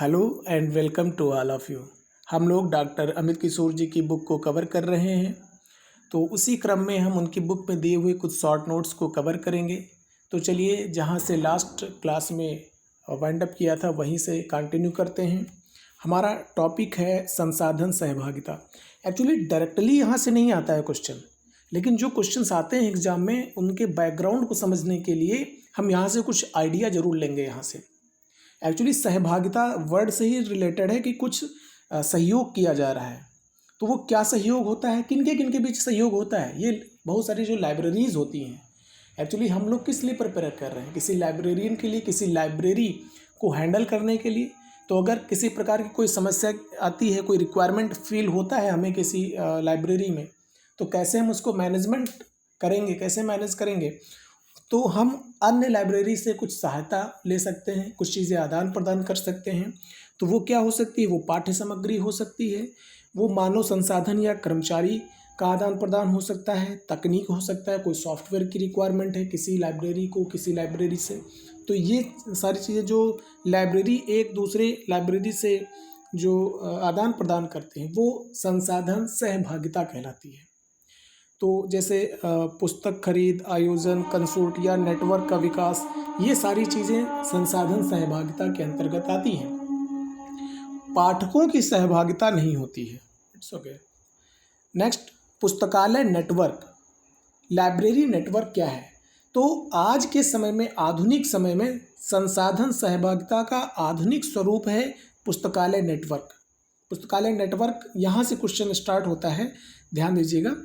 Hello and welcome to all of you. हम लोग doctor Amit किशोर जी की बुक को कवर कर रहे हैं, तो उसी क्रम में हम उनकी बुक में दिए हुए कुछ शॉर्ट नोट्स को कवर करेंगे। तो चलिए जहां से लास्ट क्लास में वाइंड अप किया था वहीं से कंटिन्यू करते हैं। हमारा टॉपिक है संसाधन सहभागिता। एक्चुअली डायरेक्टली यहाँ से नहीं आता है क्वेश्चन, लेकिन जो क्वेश्चंस आते हैं एग्जाम में उनके बैकग्राउंड को समझने के लिए हम यहाँ से कुछ आइडिया ज़रूर लेंगे। यहाँ से एक्चुअली सहभागिता वर्ड से ही रिलेटेड है कि कुछ सहयोग किया जा रहा है। तो वो क्या सहयोग होता है, किनके किनके बीच सहयोग होता है, ये बहुत सारी जो लाइब्रेरीज होती हैं। एक्चुअली हम लोग किस लिए प्रिपेयर कर रहे हैं, किसी लाइब्रेरियन के लिए, किसी लाइब्रेरी को हैंडल करने के लिए। तो अगर किसी प्रकार की कोई समस्या आती है, कोई रिक्वायरमेंट फील होता है हमें किसी लाइब्रेरी में, तो कैसे हम उसको मैनेजमेंट करेंगे, कैसे मैनेज करेंगे। तो हम अन्य लाइब्रेरी से कुछ सहायता ले सकते हैं, कुछ चीज़ें आदान प्रदान कर सकते हैं। तो वो क्या हो सकती है, वो पाठ्य सामग्री हो सकती है, वो मानव संसाधन या कर्मचारी का आदान प्रदान हो सकता है, तकनीक हो सकता है, कोई सॉफ्टवेयर की रिक्वायरमेंट है किसी लाइब्रेरी को किसी लाइब्रेरी से। तो ये सारी चीज़ें जो लाइब्रेरी एक दूसरे लाइब्रेरी से जो आदान प्रदान करते हैं वो संसाधन सहभागिता कहलाती है। तो जैसे पुस्तक खरीद, आयोजन, कंसोर्ट या नेटवर्क का विकास, ये सारी चीज़ें संसाधन सहभागिता के अंतर्गत आती हैं। पाठकों की सहभागिता नहीं होती है। It's okay. नेक्स्ट, पुस्तकालय नेटवर्क। लाइब्रेरी नेटवर्क क्या है? तो आज के समय में, आधुनिक समय में संसाधन सहभागिता का आधुनिक स्वरूप है पुस्तकालय नेटवर्क। पुस्तकालय नेटवर्क, यहाँ से क्वेश्चन स्टार्ट होता है, ध्यान दीजिएगा।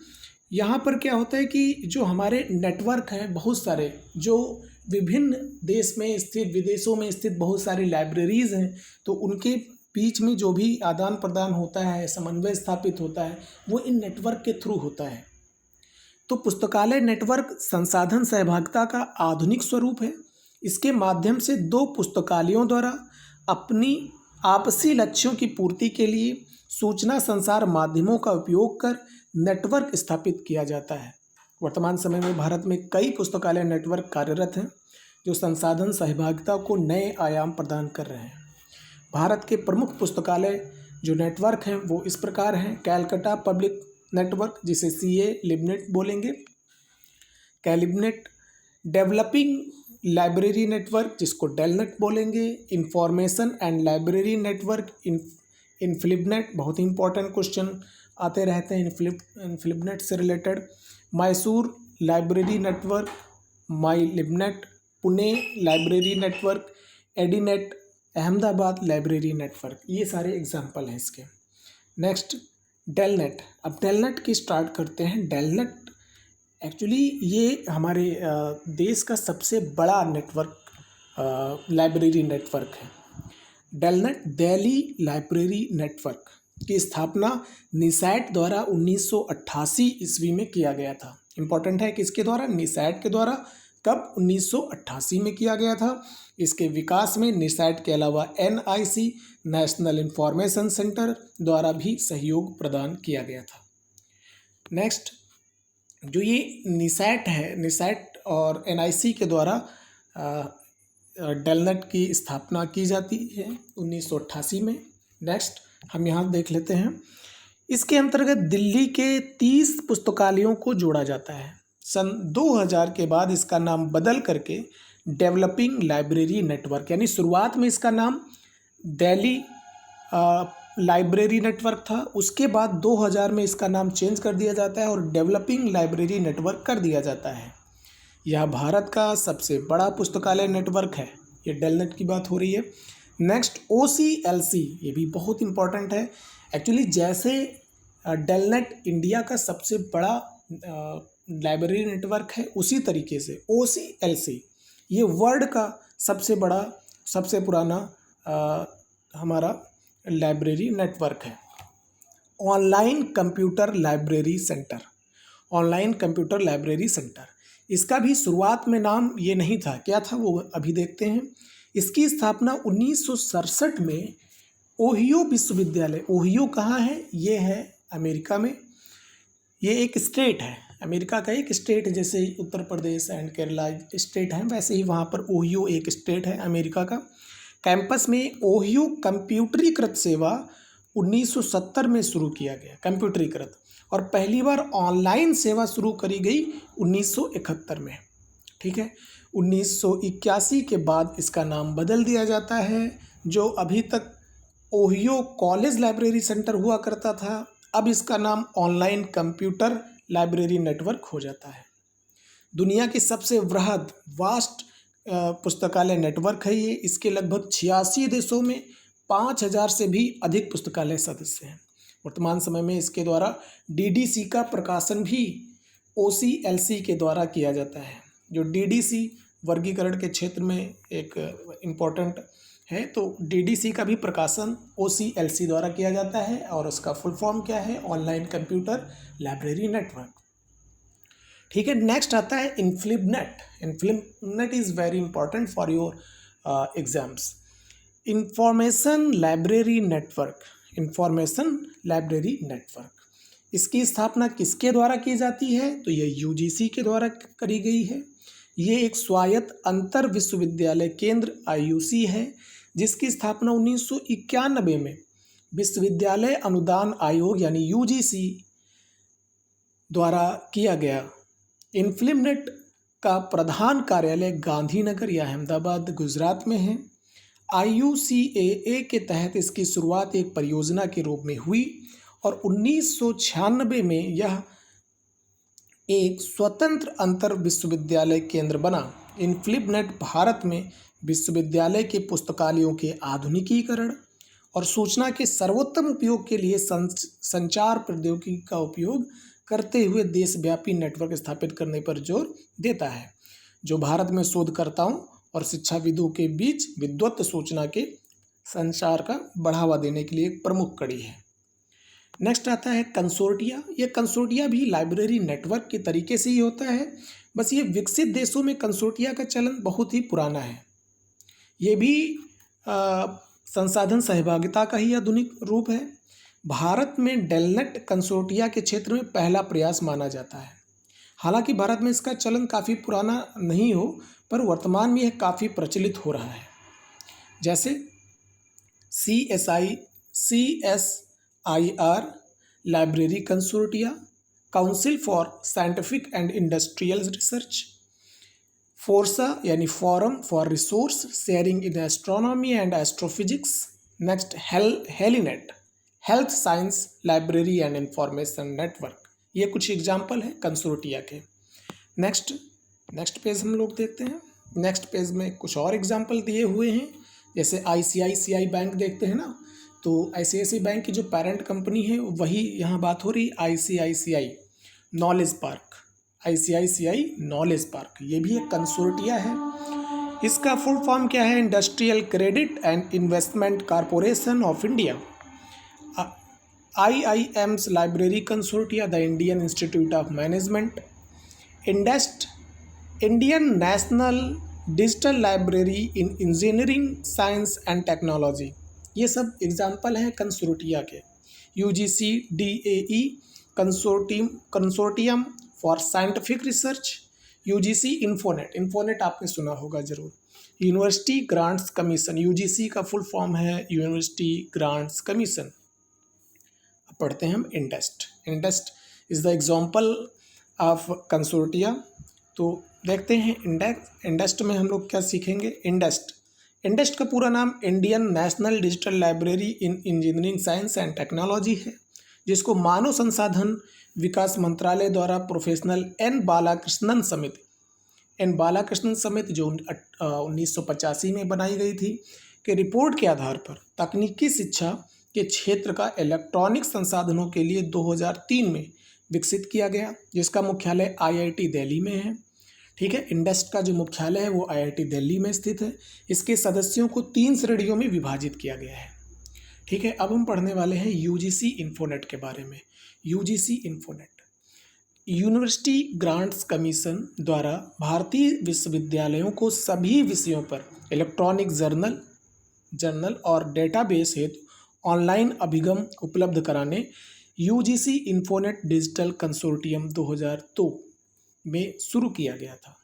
यहाँ पर क्या होता है कि जो हमारे नेटवर्क हैं बहुत सारे, जो विभिन्न देश में स्थित, विदेशों में स्थित बहुत सारी लाइब्रेरीज़ हैं, तो उनके बीच में जो भी आदान प्रदान होता है, समन्वय स्थापित होता है, वो इन नेटवर्क के थ्रू होता है। तो पुस्तकालय नेटवर्क संसाधन सहभागिता का आधुनिक स्वरूप है। इसके माध्यम से दो पुस्तकालयों द्वारा अपनी आपसी लक्ष्यों की पूर्ति के लिए सूचना संसार माध्यमों का उपयोग कर नेटवर्क स्थापित किया जाता है। वर्तमान समय में भारत में कई पुस्तकालय नेटवर्क कार्यरत हैं जो संसाधन सहभागिता को नए आयाम प्रदान कर रहे हैं। भारत के प्रमुख पुस्तकालय जो नेटवर्क हैं वो इस प्रकार हैं। कैलकाटा पब्लिक नेटवर्क, जिसे CA लिबनेट बोलेंगे, कैलिबनेट। डेवलपिंग लाइब्रेरी नेटवर्क, जिसको डेलनेट बोलेंगे। Information and library network, INFLIBNET. बहुत ही इंपॉर्टेंट क्वेश्चन आते रहते हैं इनफिलिबनेट से related. Mysore library network, MYLIBNET. Pune library network, ADINET. Ahmedabad library network. ये सारे एग्जाम्पल हैं इसके। Next, DELNET. अब डेलनेट की स्टार्ट करते हैं। डेलनेट एक्चुअली ये हमारे देश का सबसे बड़ा नेटवर्क, लाइब्रेरी नेटवर्क है। डेलनेट, दिल्ली लाइब्रेरी नेटवर्क की स्थापना निसैट द्वारा 1988 ईस्वी में किया गया था। इंपॉर्टेंट है कि इसके द्वारा, निसैट के द्वारा कब, 1988 में किया गया था। इसके विकास में निसैट के अलावा NIC नेशनल इंफॉर्मेशन सेंटर द्वारा भी सहयोग प्रदान किया गया था। नेक्स्ट, जो ये निसैट है, निसैट और NIC के द्वारा डेलनेट की स्थापना की जाती है 1988 में। नेक्स्ट, हम यहाँ देख लेते हैं। इसके अंतर्गत दिल्ली के 30 पुस्तकालयों को जोड़ा जाता है। सन 2000 के बाद इसका नाम बदल करके डेवलपिंग लाइब्रेरी नेटवर्क, यानी शुरुआत में इसका नाम दिल्ली लाइब्रेरी नेटवर्क था, उसके बाद 2000 में इसका नाम चेंज कर दिया जाता है और डेवलपिंग लाइब्रेरी नेटवर्क कर दिया जाता है। यह भारत का सबसे बड़ा पुस्तकालय नेटवर्क है। ये डेलनेट की बात हो रही है। नेक्स्ट, OCLC, ये भी बहुत इंपॉर्टेंट है। एक्चुअली जैसे डेलनेट इंडिया का सबसे बड़ा लाइब्रेरी नेटवर्क है, उसी तरीके से OCLC ये वर्ल्ड का सबसे बड़ा, सबसे पुराना हमारा लाइब्रेरी नेटवर्क है। Online computer library centre, online computer library centre, इसका भी शुरुआत में नाम ये नहीं था। क्या था वो अभी देखते हैं। इसकी स्थापना 1967 में ओहियो विश्वविद्यालय, ओहियो कहाँ है, ये है अमेरिका में। ये एक स्टेट है, अमेरिका का एक स्टेट, जैसे उत्तर प्रदेश एंड केरला स्टेट हैं, वैसे ही वहाँ पर ओहियो एक स्टेट है अमेरिका का। कैंपस में ओहियो कंप्यूटरीकृत सेवा 1970 में शुरू किया गया, कंप्यूटरीकृत, और पहली बार ऑनलाइन सेवा शुरू करी गई 1971 में। ठीक है, 1981 के बाद इसका नाम बदल दिया जाता है। जो अभी तक ओहियो कॉलेज लाइब्रेरी सेंटर हुआ करता था, अब इसका नाम ऑनलाइन कंप्यूटर लाइब्रेरी नेटवर्क हो जाता है। दुनिया की सबसे वृहद वास्ट पुस्तकालय नेटवर्क है ये। इसके लगभग 86 देशों में 5000 से भी अधिक पुस्तकालय सदस्य हैं। वर्तमान समय में इसके द्वारा डीडीसी का प्रकाशन भी ओसीएलसी के द्वारा किया जाता है। जो डीडीसी वर्गीकरण के क्षेत्र में एक इम्पोर्टेंट है, तो डीडीसी का भी प्रकाशन ओसीएलसी द्वारा किया जाता है और उसका फुल फॉर्म क्या है? Online computer library network. ठीक है, नेक्स्ट आता है INFLIBNET. INFLIBNET is very important for your exams. Information library network, information library network, इसकी स्थापना किसके द्वारा की जाती है? तो ये यूजीसी के द्वारा करी गई है। ये एक स्वायत्त अंतर विश्वविद्यालय केंद्र आईयूसी है, जिसकी स्थापना 1991 में विश्वविद्यालय अनुदान आयोग यानी यूजीसी द्वारा किया गया। इन्फ्लिबनेट का प्रधान कार्यालय गांधीनगर या अहमदाबाद गुजरात में है। आईयूसीएए के तहत इसकी शुरुआत एक परियोजना के रूप में हुई और 1996 में यह एक स्वतंत्र अंतर विश्वविद्यालय केंद्र बना। इन्फ्लिबनेट भारत में विश्वविद्यालय के पुस्तकालयों के आधुनिकीकरण और सूचना के सर्वोत्तम उपयोग के लिए संचार प्रौद्योगिकी का उपयोग करते हुए देशव्यापी नेटवर्क स्थापित करने पर जोर देता है, जो भारत में शोधकर्ताओं और शिक्षाविदों के बीच विद्वत सूचना के संचार का बढ़ावा देने के लिए एक प्रमुख कड़ी है। नेक्स्ट आता है कंसोर्टिया। ये कंसोर्टिया भी लाइब्रेरी नेटवर्क के तरीके से ही होता है, बस ये विकसित देशों में कंसोर्टिया का चलन बहुत ही पुराना है। ये भी संसाधन सहभागिता का ही आधुनिक रूप है। भारत में डेलनेट कंसोर्टिया के क्षेत्र में पहला प्रयास माना जाता है। हालांकि भारत में इसका चलन काफ़ी पुराना नहीं हो, पर वर्तमान में यह काफ़ी प्रचलित हो रहा है। जैसे CSIR library consortia, council for scientific and industrial research, FORSA यानी forum for resource sharing in astronomy and astrophysics. Next HELINET, health science library and information network. ये कुछ एग्जाम्पल है कंसोर्टिया के। नेक्स्ट पेज हम लोग देखते हैं। नेक्स्ट पेज में कुछ और एग्जाम्पल दिए हुए हैं, जैसे ICICI बैंक देखते हैं ना, तो ICICI बैंक की जो पेरेंट कंपनी है वही यहाँ बात हो रही। ICICI knowledge park, ICICI knowledge park, ये भी एक कंसोर्टिया है। इसका फुल फॉर्म क्या है? Industrial credit and investment corporation of India. IIM's library consortia, the Indian institute of management, INDEST, Indian national digital library in engineering science and technology. ये सब example हैं कंसोर्टिया के। UGC DAE consortium for scientific research, UGC INFONET आपने सुना होगा जरूर। University grants commission, UGC का full form है यूनिवर्सिटी ग्रांट्स कमीशन। अब पढ़ते हैं हम INDEST is the example of consortia. तो देखते हैं इंडेस्ट में हम लोग क्या सीखेंगे। इंडेस्ट का पूरा नाम Indian national digital library in engineering science and technology है, जिसको मानव संसाधन विकास मंत्रालय द्वारा प्रोफेसर एन बालाकृष्णन समिति जो 1985 में बनाई गई थी, के रिपोर्ट के आधार पर तकनीकी शिक्षा के क्षेत्र का इलेक्ट्रॉनिक संसाधनों के लिए 2003 में विकसित किया गया, जिसका मुख्यालय IIT दिल्ली में है। ठीक है, इंडेस्ट का जो मुख्यालय है वो IIT दिल्ली में स्थित है। इसके सदस्यों को 3 श्रेणियों में विभाजित किया गया है। ठीक है, अब हम पढ़ने वाले हैं UGC इन्फोनेट के बारे में। UGC इन्फोनेट यूनिवर्सिटी ग्रांट्स कमीशन द्वारा भारतीय विश्वविद्यालयों को सभी विषयों पर इलेक्ट्रॉनिक जर्नल और डेटाबेस हेतु ऑनलाइन अभिगम उपलब्ध कराने UGC इन्फोनेट डिजिटल कंसोर्टियम 2002 में शुरू किया गया था।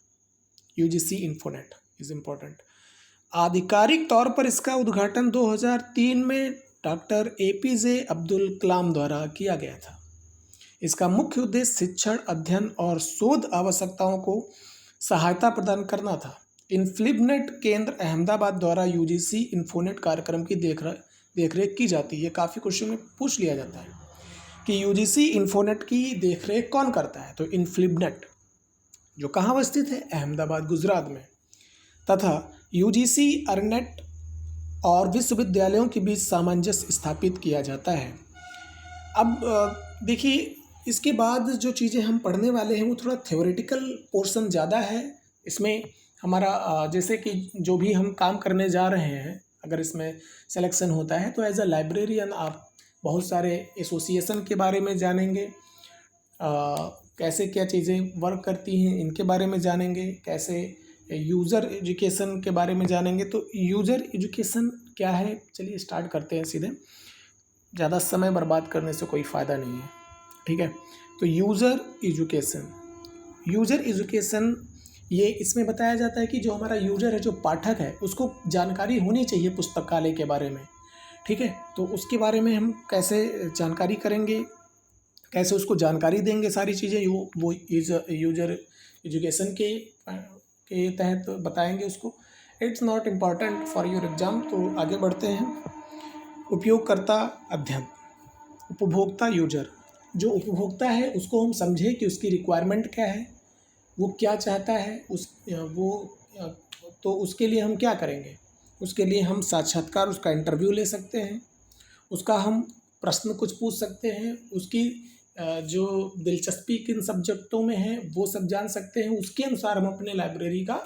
UGC INFONET is important. आधिकारिक तौर पर इसका उद्घाटन 2003 में डॉक्टर APJ अब्दुल कलाम द्वारा किया गया था। इसका मुख्य उद्देश्य शिक्षण, अध्ययन और शोध आवश्यकताओं को सहायता प्रदान करना था। इन्फ्लिबनेट केंद्र अहमदाबाद द्वारा UGC इन्फोनेट कार्यक्रम की देखरेख की जाती है। ये काफ़ी क्वेश्चन में पूछ लिया जाता है कि UGC इन्फोनेट की देखरेख कौन करता है। तो इन्फ्लिबनेट जो कहाँ अवस्थित है, अहमदाबाद गुजरात में, तथा UGC अर्नेट और विश्वविद्यालयों के बीच सामंजस्य स्थापित किया जाता है। अब देखिए, इसके बाद जो चीज़ें हम पढ़ने वाले हैं वो थोड़ा थ्योरेटिकल पोर्शन ज़्यादा है। इसमें हमारा जैसे कि जो भी हम काम करने जा रहे हैं, अगर इसमें सिलेक्शन होता है तो एज अ लाइब्रेरियन आप बहुत सारे एसोसिएशन के बारे में जानेंगे, कैसे क्या चीज़ें वर्क करती हैं इनके बारे में जानेंगे, कैसे यूज़र एजुकेशन के बारे में जानेंगे। तो यूज़र एजुकेशन क्या है, चलिए स्टार्ट करते हैं सीधे, ज़्यादा समय बर्बाद करने से कोई फ़ायदा नहीं है, ठीक है। तो यूज़र एजुकेशन ये इसमें बताया जाता है कि जो हमारा यूज़र है, जो पाठक है, उसको जानकारी होनी चाहिए पुस्तकालय के बारे में, ठीक है। तो उसके बारे में हम कैसे जानकारी करेंगे, कैसे उसको जानकारी देंगे, सारी चीज़ें वो यूज़र एजुकेशन के तहत बताएंगे उसको। It's not important for your exam. तो आगे बढ़ते हैं। उपयोगकर्ता अध्ययन, उपभोक्ता यूजर, जो उपभोक्ता है उसको हम समझें कि उसकी रिक्वायरमेंट क्या है, वो क्या चाहता है, तो उसके लिए हम क्या करेंगे। उसके लिए हम साक्षात्कार, उसका इंटरव्यू ले सकते हैं, उसका हम प्रश्न कुछ पूछ सकते हैं, उसकी जो दिलचस्पी किन सब्जेक्टों में है वो सब जान सकते हैं। उसके अनुसार हम अपने लाइब्रेरी का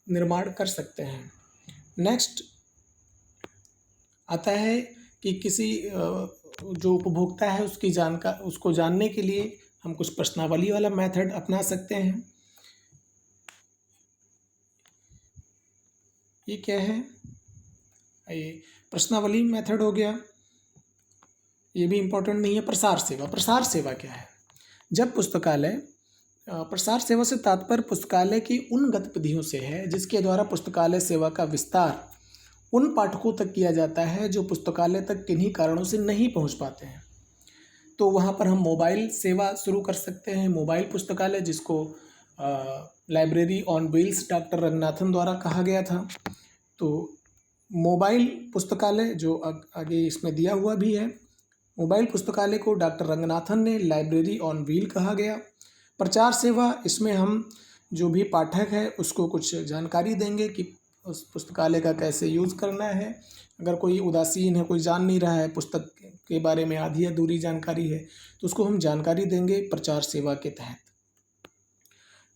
निर्माण कर सकते हैं। नेक्स्ट आता है कि किसी जो उपभोक्ता है उसको जानने के लिए हम कुछ प्रश्नावली वाला मेथड अपना सकते हैं। ये क्या है, ये प्रश्नावली मेथड हो गया, ये भी इम्पोर्टेंट नहीं है। प्रसार सेवा क्या है। जब पुस्तकालय, प्रसार सेवा से तात्पर्य पुस्तकालय की उन गतिविधियों से है जिसके द्वारा पुस्तकालय सेवा का विस्तार उन पाठकों तक किया जाता है जो पुस्तकालय तक किन्हीं कारणों से नहीं पहुंच पाते हैं। तो वहाँ पर हम मोबाइल सेवा शुरू कर सकते हैं, मोबाइल पुस्तकालय, जिसको library on wheels doctor Ranganathan द्वारा कहा गया था। तो मोबाइल पुस्तकालय जो आगे इसमें दिया हुआ भी है, मोबाइल पुस्तकालय को डॉक्टर रंगनाथन ने लाइब्रेरी ऑन व्हील कहा गया। प्रचार सेवा, इसमें हम जो भी पाठक है उसको कुछ जानकारी देंगे कि उस पुस्तकालय का कैसे यूज़ करना है। अगर कोई उदासीन है, कोई जान नहीं रहा है, पुस्तक के बारे में आधी अधूरी जानकारी है, तो उसको हम जानकारी देंगे प्रचार सेवा के तहत,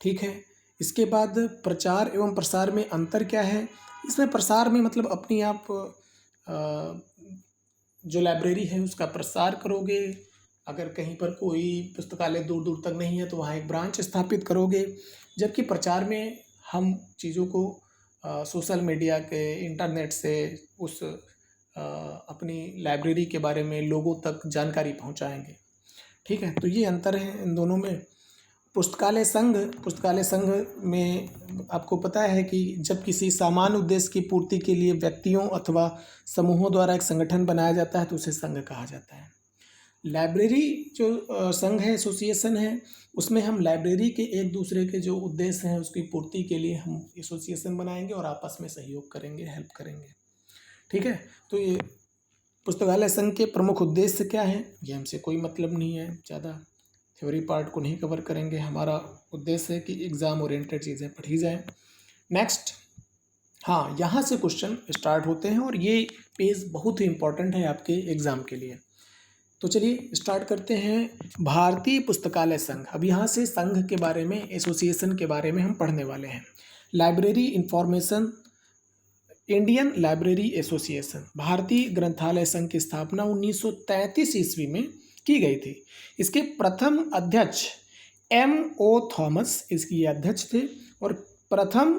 ठीक है। इसके बाद प्रचार एवं प्रसार में अंतर क्या है। इसमें प्रसार में मतलब अपनी आप जो लाइब्रेरी है उसका प्रसार करोगे। अगर कहीं पर कोई पुस्तकालय दूर दूर तक नहीं है तो वहाँ एक ब्रांच स्थापित करोगे। जबकि प्रचार में हम चीज़ों को सोशल मीडिया के, इंटरनेट से उस अपनी लाइब्रेरी के बारे में लोगों तक जानकारी पहुंचाएंगे, ठीक है। तो ये अंतर है इन दोनों में। पुस्तकालय संघ में आपको पता है कि जब किसी सामान्य उद्देश्य की पूर्ति के लिए व्यक्तियों अथवा समूहों द्वारा एक संगठन बनाया जाता है तो उसे संघ कहा जाता है। लाइब्रेरी जो संघ है, एसोसिएशन है, उसमें हम लाइब्रेरी के एक दूसरे के जो उद्देश्य हैं उसकी पूर्ति के लिए हम एसोसिएशन बनाएंगे और आपस में सहयोग करेंगे, हेल्प करेंगे, ठीक है। तो ये पुस्तकालय संघ के प्रमुख उद्देश्य क्या हैं, ये हमसे कोई मतलब नहीं है, ज़्यादा थ्योरी पार्ट को नहीं कवर करेंगे। हमारा उद्देश्य है कि एग्ज़ाम ओरिएंटेड चीज़ें पढ़ी जाएं। नेक्स्ट, हाँ, यहाँ से क्वेश्चन स्टार्ट होते हैं और ये पेज बहुत ही इम्पोर्टेंट है आपके एग्ज़ाम के लिए। तो चलिए स्टार्ट करते हैं। भारतीय पुस्तकालय संघ, अब यहाँ से संघ के बारे में, एसोसिएशन के बारे में हम पढ़ने वाले हैं। Library information, Indian library association, भारतीय ग्रंथालय संघ की स्थापना 1933 ईस्वी में की गई थी। इसके प्रथम अध्यक्ष M.O. थॉमस इसकी अध्यक्ष थे और प्रथम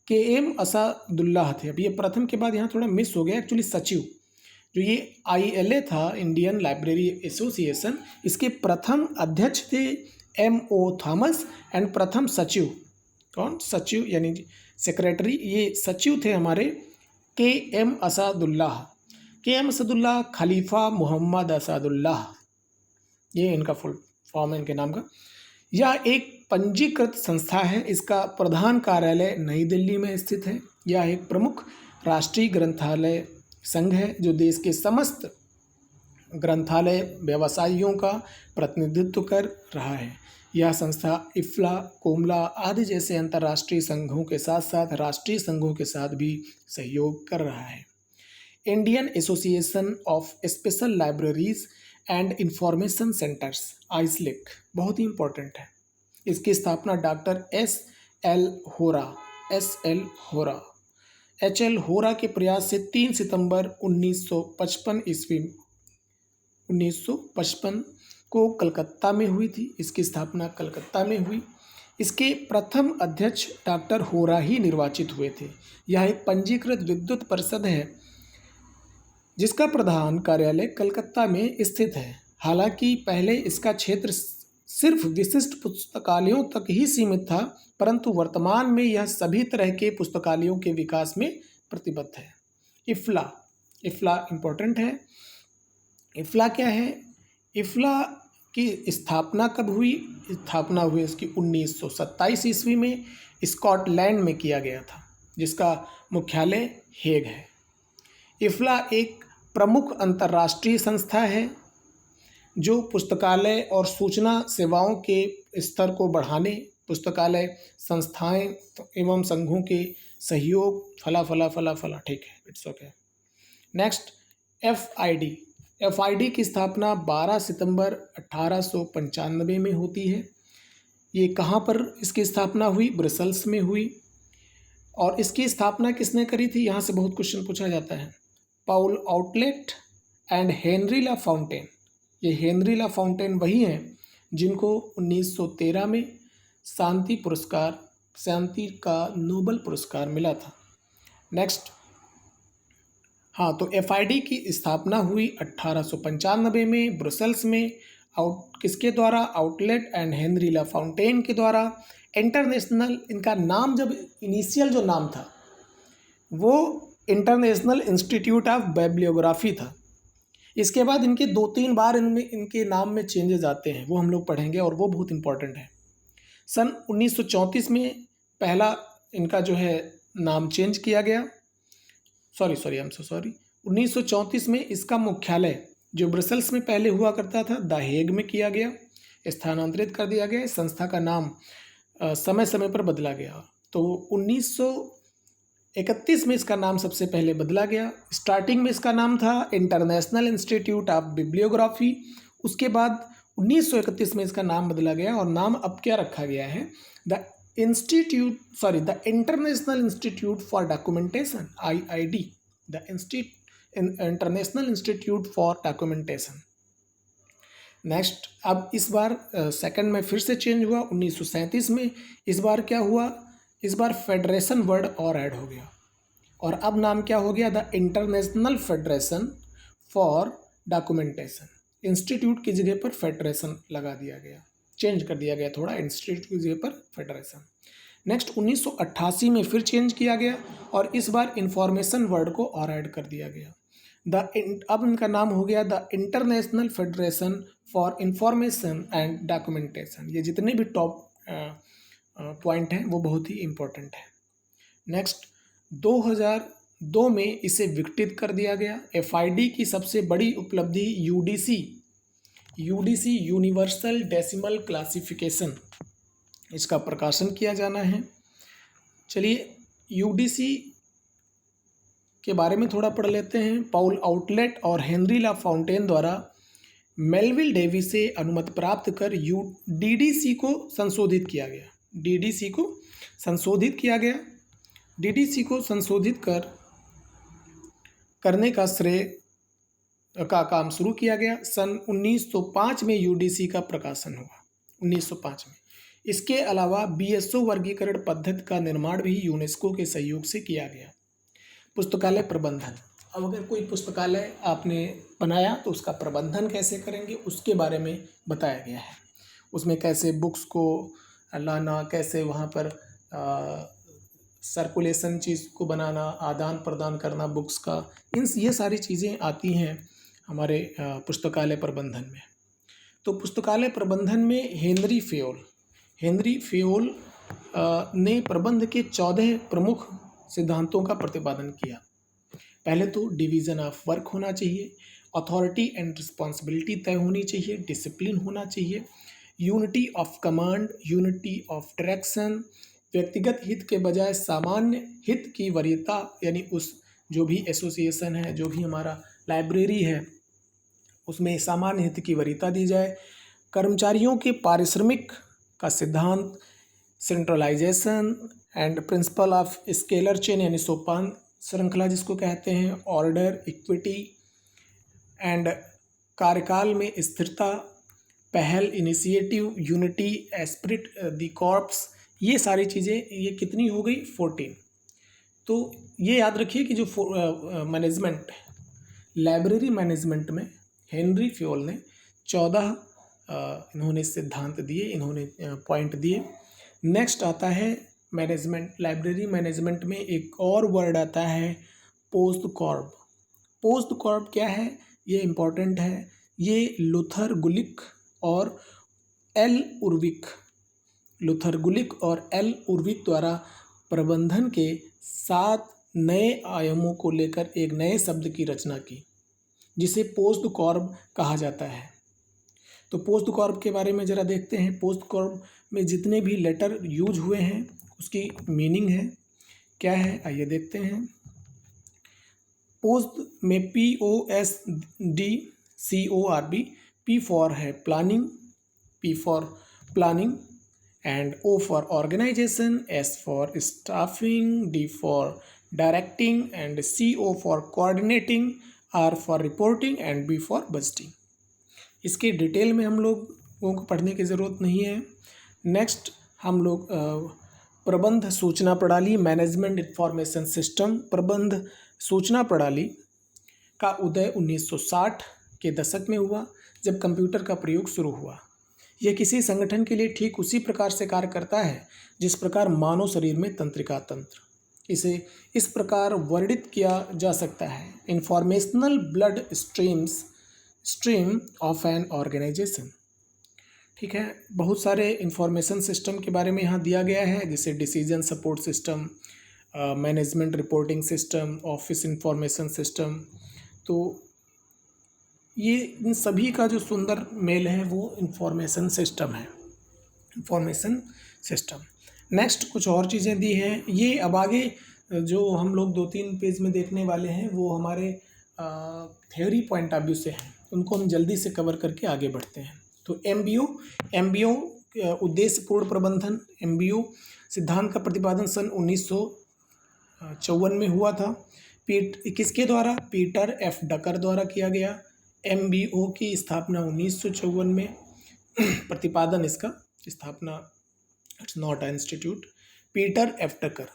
K.M. असादुल्लाह थे। अब ये प्रथम के बाद यहाँ थोड़ा मिस हो गया, एक्चुअली सचिव, जो ये ILA था, इंडियन लाइब्रेरी एसोसिएशन, इसके प्रथम अध्यक्ष थे M.O. थॉमस एंड प्रथम सचिव कौन? सचिव यानी सेक्रेटरी, ये सचिव थे हमारे KM असादुल्लाह। KM असादुल्लाह, खलीफा मोहम्मद असादुल्लाह, ये इनका फुल फॉर्म है इनके नाम का। यह एक पंजीकृत संस्था है। इसका प्रधान कार्यालय नई दिल्ली में स्थित है। यह एक प्रमुख राष्ट्रीय ग्रंथालय संघ है जो देश के समस्त ग्रंथालय व्यवसायियों का प्रतिनिधित्व कर रहा है। यह संस्था इफ्ला, कोमला आदि जैसे अंतर्राष्ट्रीय संघों के साथ साथ राष्ट्रीय संघों के साथ भी सहयोग कर रहा है। Indian association of special libraries and information centres, IASLIC, बहुत ही इंपॉर्टेंट है। इसकी स्थापना डॉक्टर SL होरा के प्रयास से 3 सितंबर 1955 को कलकत्ता में हुई थी। इसकी स्थापना कलकत्ता में हुई। इसके प्रथम अध्यक्ष डॉक्टर होरा ही निर्वाचित हुए थे। यह एक पंजीकृत विद्युत परिषद है जिसका प्रधान कार्यालय कलकत्ता में स्थित है। हालांकि पहले इसका क्षेत्र सिर्फ विशिष्ट पुस्तकालयों तक ही सीमित था, परंतु वर्तमान में यह सभी तरह के पुस्तकालयों के विकास में प्रतिबद्ध है। इफ्ला इम्पोर्टेंट है। इफ्ला क्या है? इफ्ला की स्थापना कब हुई? स्थापना हुई इसकी 1927 ईस्वी में स्कॉटलैंड में किया गया था, जिसका मुख्यालय हेग है। इफ्ला एक प्रमुख अंतर्राष्ट्रीय संस्था है जो पुस्तकालय और सूचना सेवाओं के स्तर को बढ़ाने, पुस्तकालय संस्थाएं एवं संघों के सहयोग, फला ठीक है, इट्स ओके। नेक्स्ट, FID की स्थापना 12 सितंबर 1895 में होती है। ये कहाँ पर इसकी स्थापना हुई? ब्रसेल्स में हुई। और इसकी स्थापना किसने करी थी? यहाँ से बहुत क्वेश्चन पूछा जाता है। Paul Otlet and Henri La Fontaine. ये हेनरी ला फाउंटेन वही हैं जिनको 1913 में शांति का नोबेल पुरस्कार मिला था। नेक्स्ट, हाँ, तो FID की स्थापना हुई 1895 में ब्रसेल्स में। किसके द्वारा? Otlet and Henri La Fontaine के द्वारा। इंटरनेशनल, इनका नाम जब इनिशियल जो नाम था वो इंटरनेशनल इंस्टीट्यूट ऑफ बाइब्लियोग्राफी था। इसके बाद इनके 2-3 बार इनके नाम में चेंजेस आते हैं, वो हम लोग पढ़ेंगे और वो बहुत इंपॉर्टेंट है। सन 1934 में पहला इनका जो है नाम चेंज किया गया। सॉरी 1934 में इसका मुख्यालय जो ब्रसेल्स में पहले हुआ करता था, द हेग में किया गया, स्थानांतरित कर दिया गया। संस्था का नाम समय समय पर बदला गया। तो 1931 में इसका नाम सबसे पहले बदला गया। स्टार्टिंग में इसका नाम था इंटरनेशनल इंस्टीट्यूट ऑफ बिब्लियोग्राफी। उसके बाद 1931 में इसका नाम बदला गया और नाम अब क्या रखा गया है? The international institute for documentation, IID, the international institute for documentation. Next, अब इस बार सेकंड में फिर से चेंज हुआ 1937 में। इस बार क्या हुआ? इस बार फेडरेशन वर्ड और ऐड हो गया और अब नाम क्या हो गया? The international federation for documentation. Institute की जगह पर फेडरेशन लगा दिया गया, चेंज कर दिया गया थोड़ा, इंस्टीट्यूट की जगह पर फेडरेशन। नेक्स्ट, 1988 में फिर चेंज किया गया और इस बार इंफॉर्मेशन वर्ड को और ऐड कर दिया गया। अब इनका नाम हो गया the international federation for information and documentation. ये जितने भी टॉप पॉइंट हैं वो बहुत ही इम्पोर्टेंट है। नेक्स्ट, 2002 में इसे विघटित कर दिया गया। FID की सबसे बड़ी उपलब्धि UDC यूनिवर्सल डेसिमल क्लासिफिकेशन, इसका प्रकाशन किया जाना है। चलिए UDC के बारे में थोड़ा पढ़ लेते हैं। पाउल आउटलेट और हेनरी ला फाउंटेन द्वारा मेलविल डेविस से अनुमति प्राप्त कर DDC को संशोधित किया गया। DDC को संशोधित करने का श्रेय का काम शुरू किया गया। सन 1905 में UDC का प्रकाशन हुआ, 1905 में। इसके अलावा BSO वर्गीकरण पद्धति का निर्माण भी यूनेस्को के सहयोग से किया गया। पुस्तकालय प्रबंधन, अब अगर कोई पुस्तकालय आपने बनाया तो उसका प्रबंधन कैसे करेंगे उसके बारे में बताया गया है। उसमें कैसे बुक्स को लाना, कैसे वहाँ पर सर्कुलेशन चीज़ को बनाना, आदान प्रदान करना बुक्स का, ये सारी चीज़ें आती हैं हमारे पुस्तकालय प्रबंधन में। तो पुस्तकालय प्रबंधन में हेनरी फेयोल ने प्रबंध के 14 प्रमुख सिद्धांतों का प्रतिपादन किया। पहले तो डिवीज़न ऑफ वर्क होना चाहिए, अथॉरिटी एंड रिस्पॉन्सिबिलिटी तय होनी चाहिए, डिसिप्लिन होना चाहिए, unity of command, unity of direction, व्यक्तिगत हित के बजाय सामान्य हित की वरीयता, यानी उस जो भी एसोसिएशन है, जो भी हमारा लाइब्रेरी है, उसमें सामान्य हित की वरीयता दी जाए, कर्मचारियों के पारिश्रमिक का सिद्धांत, centralization and principle of scalar chain यानी सोपान श्रृंखला जिसको कहते हैं, ऑर्डर, इक्विटी एंड कार्यकाल में स्थिरता, पहल, initiative, unity, Spirit the corps, ये सारी चीज़ें, ये कितनी हो गई 14। तो ये याद रखिए कि जो मैनेजमेंट, लाइब्रेरी मैनेजमेंट में हेनरी फेयोल ने 14 इन्होंने सिद्धांत दिए, इन्होंने पॉइंट दिए। नेक्स्ट आता है मैनेजमेंट, लाइब्रेरी मैनेजमेंट में एक और वर्ड आता है पोस्ट कॉर्प। पोस्ट कॉर्प क्या है, ये इम्पॉर्टेंट है। ये लुथर गुलिक और एल उर्विक द्वारा प्रबंधन के 7 नए आयामों को लेकर एक नए शब्द की रचना की, जिसे पोस्ट कॉर्प कहा जाता है। तो पोस्ट कॉर्प के बारे में ज़रा देखते हैं। पोस्ट कॉर्प में जितने भी लेटर यूज हुए हैं उसकी मीनिंग है क्या है, आइए देखते हैं। पोस्ट में POSDCORB, P फॉर है planning, P for planning and O for organisation, S for staffing, D for directing and CO for coordinating, R for reporting and B for budgeting. इसके डिटेल में हम लोगों को पढ़ने की ज़रूरत नहीं है। नेक्स्ट हम लोग प्रबंध सूचना प्रणाली, मैनेजमेंट इंफॉर्मेशन सिस्टम। प्रबंध सूचना प्रणाली का उदय 1960 के दशक में हुआ, जब कंप्यूटर का प्रयोग शुरू हुआ। यह किसी संगठन के लिए ठीक उसी प्रकार से कार्य करता है जिस प्रकार मानव शरीर में तंत्रिका तंत्र। इसे इस प्रकार वर्णित किया जा सकता है, informational blood stream of an organisation. ठीक है, बहुत सारे इंफॉर्मेशन सिस्टम के बारे में यहाँ दिया गया है, जैसे decision support system, management reporting system, office information system. तो ये इन सभी का जो सुंदर मेल है वो इंफॉर्मेशन सिस्टम है, इंफॉर्मेशन सिस्टम। नेक्स्ट कुछ और चीज़ें दी हैं। ये अब आगे जो हम लोग 2-3 पेज में देखने वाले हैं वो हमारे थ्योरी पॉइंट ऑफ व्यू से हैं, उनको हम जल्दी से कवर करके आगे बढ़ते हैं। तो MBO उद्देश्यपूर्ण प्रबंधन, MBO सिद्धांत का प्रतिपादन सन 1954 में हुआ था। किसके द्वारा? पीटर एफ डकर द्वारा किया गया। MBO की स्थापना 1954 में, प्रतिपादन इसका स्थापना, it's not a institute, Peter F Drucker.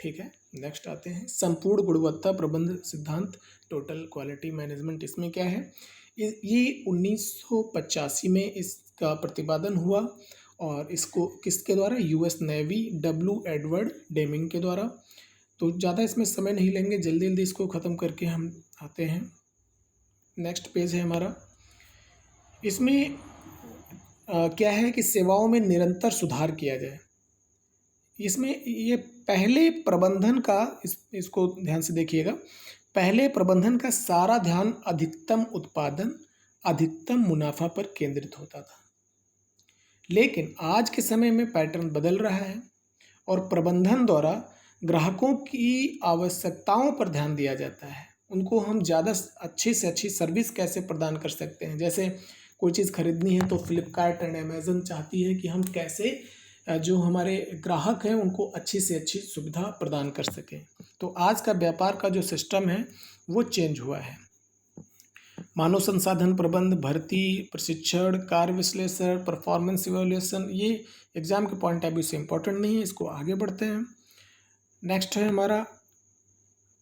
ठीक है, नेक्स्ट आते हैं संपूर्ण गुणवत्ता प्रबंध सिद्धांत, टोटल क्वालिटी मैनेजमेंट। इसमें क्या है, ये 1985 में इसका प्रतिपादन हुआ और इसको किसके द्वारा? US navy W Edward Deming के द्वारा। तो ज़्यादा इसमें समय नहीं लेंगे, जल्दी जल्दी इसको ख़त्म करके हम आते हैं। नेक्स्ट पेज है हमारा। इसमें क्या है कि सेवाओं में निरंतर सुधार किया जाए। इसमें ये पहले प्रबंधन का, इसको ध्यान से देखिएगा, पहले प्रबंधन का सारा ध्यान अधिकतम उत्पादन, अधिकतम मुनाफा पर केंद्रित होता था। लेकिन आज के समय में पैटर्न बदल रहा है और प्रबंधन द्वारा ग्राहकों की आवश्यकताओं पर ध्यान दिया जाता है। उनको हम ज़्यादा अच्छी से अच्छी सर्विस कैसे प्रदान कर सकते हैं। जैसे कोई चीज़ खरीदनी है तो फ्लिपकार्ट एंड अमेज़न चाहती है कि हम कैसे जो हमारे ग्राहक हैं उनको अच्छी से अच्छी सुविधा प्रदान कर सकें। तो आज का व्यापार का जो सिस्टम है वो चेंज हुआ है। मानव संसाधन प्रबंध, भर्ती, प्रशिक्षण, कार्य विश्लेषण, परफॉर्मेंस इवैल्यूएशन, ये एग्जाम के पॉइंट ऑफ व्यू से इम्पोर्टेंट नहीं है, इसको आगे बढ़ते हैं। नेक्स्ट है हमारा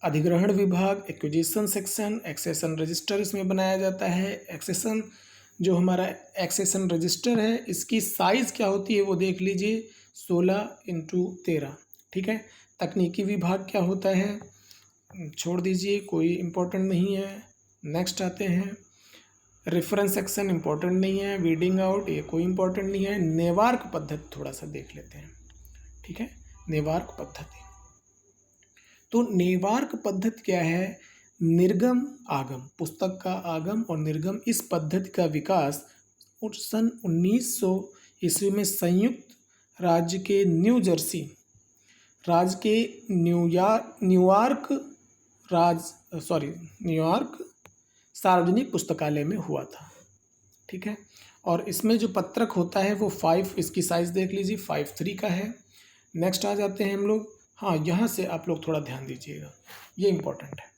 अधिग्रहण विभाग, एक्विजिशन सेक्शन, एक्सेशन रजिस्टर इसमें बनाया जाता है। एक्सेशन जो हमारा एक्सेशन रजिस्टर है, इसकी साइज़ क्या होती है वो देख लीजिए, 16x13, ठीक है। तकनीकी विभाग क्या होता है, छोड़ दीजिए, कोई इम्पोर्टेंट नहीं है। नेक्स्ट आते हैं, रेफरेंस सेक्शन इम्पोर्टेंट नहीं है। वीडिंग आउट ये कोई इम्पोर्टेंट नहीं है। नेवार्क पद्धति थोड़ा सा देख लेते हैं, ठीक है। नेवार्क पद्धति, तो नेवार्क पद्धति क्या है, निर्गम आगम, पुस्तक का आगम और निर्गम, इस पद्धति का विकास सन 1900 ईस्वी में संयुक्त राज्य के न्यू जर्सी राज्य के न्यूयॉर्क सार्वजनिक पुस्तकालय में हुआ था, ठीक है। और इसमें जो पत्रक होता है वो 5, इसकी साइज़ देख लीजिए 5/3 का है। नेक्स्ट आ जाते हैं हम लोग, हाँ यहाँ से आप लोग थोड़ा ध्यान दीजिएगा, ये इम्पोर्टेंट है।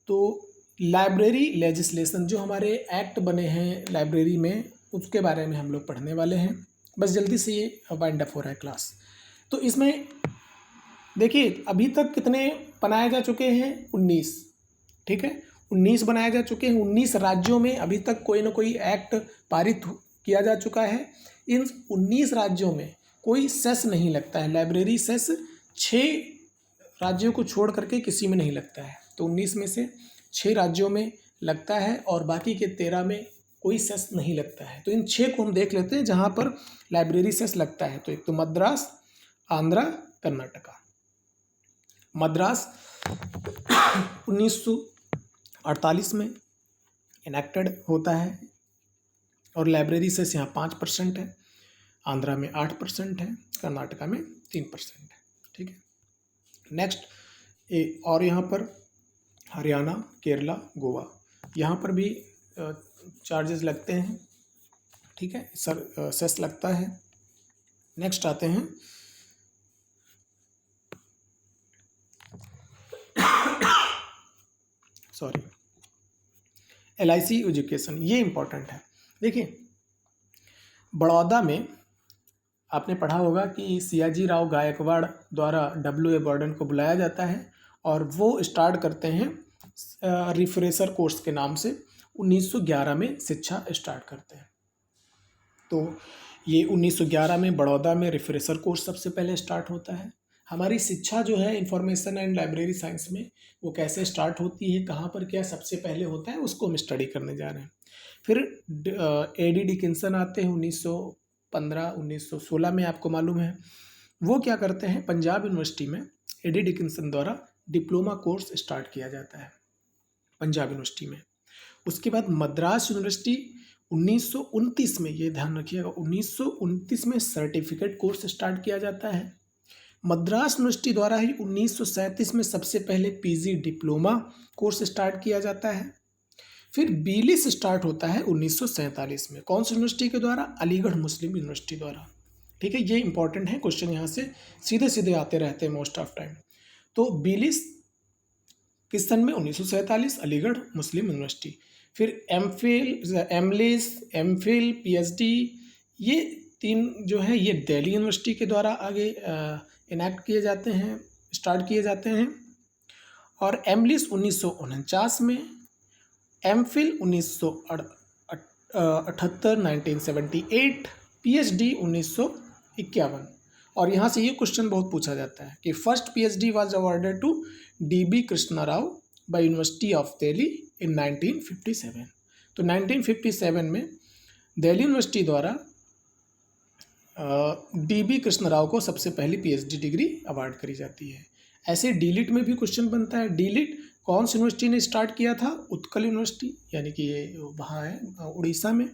तो लाइब्रेरी लेजिस्लेशन, जो हमारे एक्ट बने हैं लाइब्रेरी में, उसके बारे में हम लोग पढ़ने वाले हैं। बस जल्दी से ये वाइंड अप हो रहा है क्लास। तो इसमें देखिए अभी तक कितने बनाए जा चुके हैं, 19, ठीक है। 19 बनाए जा चुके हैं। 19 राज्यों में अभी तक कोई ना कोई एक्ट पारित किया जा चुका है। इन 19 राज्यों में कोई सेस नहीं लगता है, लाइब्रेरी सेस 6 राज्यों को छोड़ करके किसी में नहीं लगता है। तो 19 में से 6 राज्यों में लगता है और बाकी के 13 में कोई सेस नहीं लगता है। तो इन 6 को हम देख लेते हैं जहाँ पर लाइब्रेरी सेस लगता है। तो एक तो मद्रास, आंध्रा, कर्नाटका। मद्रास 1948 में इनेक्टेड होता है और लाइब्रेरी सेस यहाँ 5% है, आंध्रा में 8% है, कर्नाटका में 3% है, ठीक है। नेक्स्ट और यहाँ पर हरियाणा, केरला, गोवा, यहाँ पर भी चार्जेस लगते हैं, ठीक है, सेस लगता है। नेक्स्ट आते हैं LIC एजुकेशन, ये इम्पोर्टेंट है। देखिए बड़ौदा में आपने पढ़ा होगा कि सियाजी राव गायकवाड़ द्वारा W.A. बर्डन को बुलाया जाता है और वो स्टार्ट करते हैं रिफ्रेशर कोर्स के नाम से। 1911 में शिक्षा स्टार्ट करते हैं। तो ये 1911 में बड़ौदा में रिफ्रेशर कोर्स सबसे पहले स्टार्ट होता है। हमारी शिक्षा जो है इंफॉर्मेशन एंड लाइब्रेरी साइंस में, वो कैसे स्टार्ट होती है, कहाँ पर क्या सबसे पहले होता है, उसको हम स्टडी करने जा रहे हैं। फिर A.D. डिकिंसन आते हैं 1915-1916 में, आपको मालूम है। वो क्या करते हैं, पंजाब यूनिवर्सिटी में A.D. डिकिंसन द्वारा डिप्लोमा कोर्स स्टार्ट किया जाता है पंजाब यूनिवर्सिटी में। उसके बाद मद्रास यूनिवर्सिटी 1929 में, ये ध्यान रखिएगा, 1929 में सर्टिफिकेट कोर्स स्टार्ट किया जाता है। मद्रास यूनिवर्सिटी द्वारा ही 1937 में सबसे पहले PG डिप्लोमा कोर्स स्टार्ट किया जाता है। फिर बीलिस स्टार्ट होता है 1947 में, कौन सी यूनिवर्सिटी के द्वारा, अलीगढ़ मुस्लिम यूनिवर्सिटी द्वारा, ठीक है। ये इंपॉर्टेंट है, क्वेश्चन यहाँ से सीधे सीधे आते रहते हैं मोस्ट ऑफ टाइम। तो बीलिस किस सन में, 1947, अलीगढ़ मुस्लिम यूनिवर्सिटी। फिर एमफिल, PhD, ये 3 जो है ये दिल्ली यूनिवर्सिटी के द्वारा आगे इनेक्ट किए जाते हैं, स्टार्ट किए जाते हैं। और एमलिस 1949 में, एमफिल 1978, PhD 1951। और यहाँ से ये क्वेश्चन बहुत पूछा जाता है कि first PhD was awarded to DB Krishna Rao by university of Delhi in 1957। तो 1957 में दिल्ली यूनिवर्सिटी द्वारा DB कृष्णा राव को सबसे पहली PhD डिग्री अवार्ड करी जाती है। ऐसे डीलिट में भी क्वेश्चन बनता है। डीलिट कौन सी यूनिवर्सिटी ने स्टार्ट किया था, उत्कल यूनिवर्सिटी, यानी कि ये वहाँ है उड़ीसा में।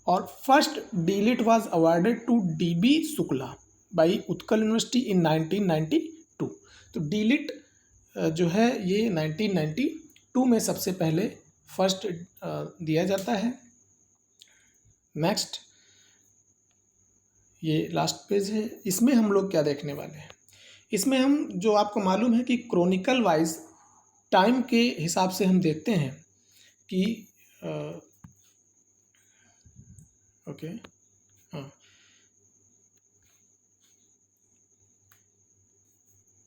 और first DLitt was awarded to DB Shukla by Utkal university in 1992। तो डीलिट जो है ये 1992 में सबसे पहले फर्स्ट दिया जाता है। नेक्स्ट, ये लास्ट पेज है। इसमें हम लोग क्या देखने वाले हैं, इसमें हम जो आपको मालूम है कि क्रोनिकल वाइज टाइम के हिसाब से हम देखते हैं कि ओके हाँ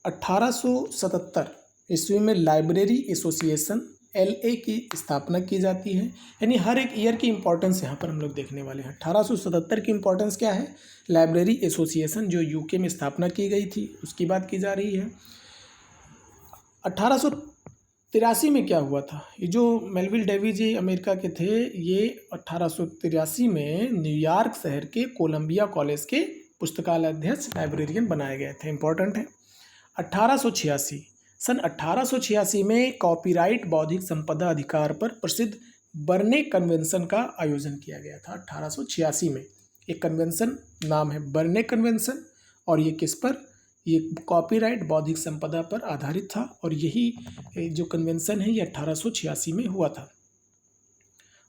1877 ईस्वी में लाइब्रेरी एसोसिएशन LA की स्थापना की जाती है। यानी हर एक ईयर की इंपॉर्टेंस यहाँ पर हम लोग देखने वाले हैं। 1877 की इंपॉर्टेंस क्या है? लाइब्रेरी एसोसिएशन जो यूके में स्थापना की गई थी उसकी बात की जा रही है। 1883 में क्या हुआ था? ये जो मेलविल डेविस जी अमेरिका के थे, ये 1883 में न्यूयॉर्क शहर के कोलंबिया कॉलेज के पुस्तकालय अध्यक्ष लाइब्रेरियन बनाए गए थे। इंपॉर्टेंट है। 1886 सन 1886 में कॉपीराइट बौद्धिक संपदा अधिकार पर प्रसिद्ध बर्ने कन्वेंशन का आयोजन किया गया था। 1886 में एक कन्वेंशन नाम है बर्ने कन्वेंशन, और ये किस पर? ये कॉपीराइट बौद्धिक संपदा पर आधारित था, और यही जो कन्वेंशन है ये 1886 में हुआ था।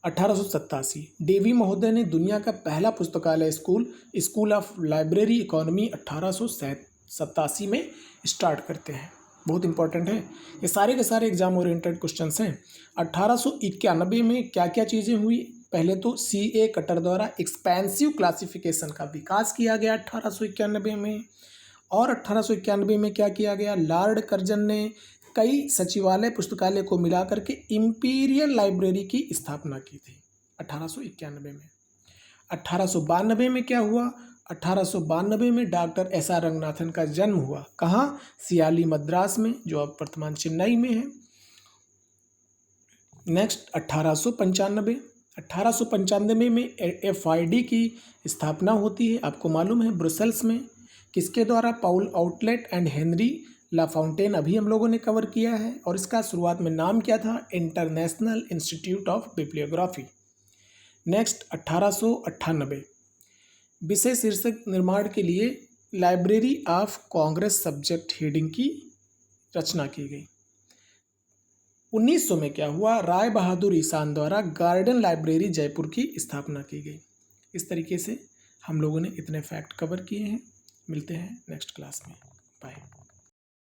1887 डेवी महोदय ने दुनिया का पहला पुस्तकालय स्कूल ऑफ लाइब्रेरी इकोनॉमी 1887 में स्टार्ट करते हैं। बहुत इंपॉर्टेंट है। ये सारे के सारे एग्जाम ओरिएंटेड क्वेश्चंस हैं। 1891 में क्या क्या चीज़ें हुई? पहले तो CA कटर द्वारा एक्सपेंसिव क्लासिफिकेशन का विकास किया गया 1891 में। और 1891 में क्या किया गया? लॉर्ड कर्जन ने कई सचिवालय पुस्तकालय को मिलाकर के इंपीरियल लाइब्रेरी की स्थापना की थी 1891 में। 1892 में क्या हुआ? 1892 में डॉक्टर SR रंगनाथन का जन्म हुआ। कहाँ? सियाली मद्रास में, जो अब वर्तमान चेन्नई में है। नेक्स्ट 1895 में FID की स्थापना होती है। आपको मालूम है ब्रुसेल्स में। किसके द्वारा? पॉल आउटलेट एंड हेनरी लाफाउंटेन, अभी हम लोगों ने कवर किया है। और इसका शुरुआत में नाम क्या था? International institute of bibliography. Next 1898 विषय शीर्षक निर्माण के लिए library of Congress subject heading की रचना की गई। 1900 में क्या हुआ? राय बहादुर ईशान द्वारा गार्डन लाइब्रेरी जयपुर की स्थापना की गई। इस तरीके से हम लोगों ने इतने फैक्ट कवर किए हैं। मिलते हैं नेक्स्ट क्लास में। बाय।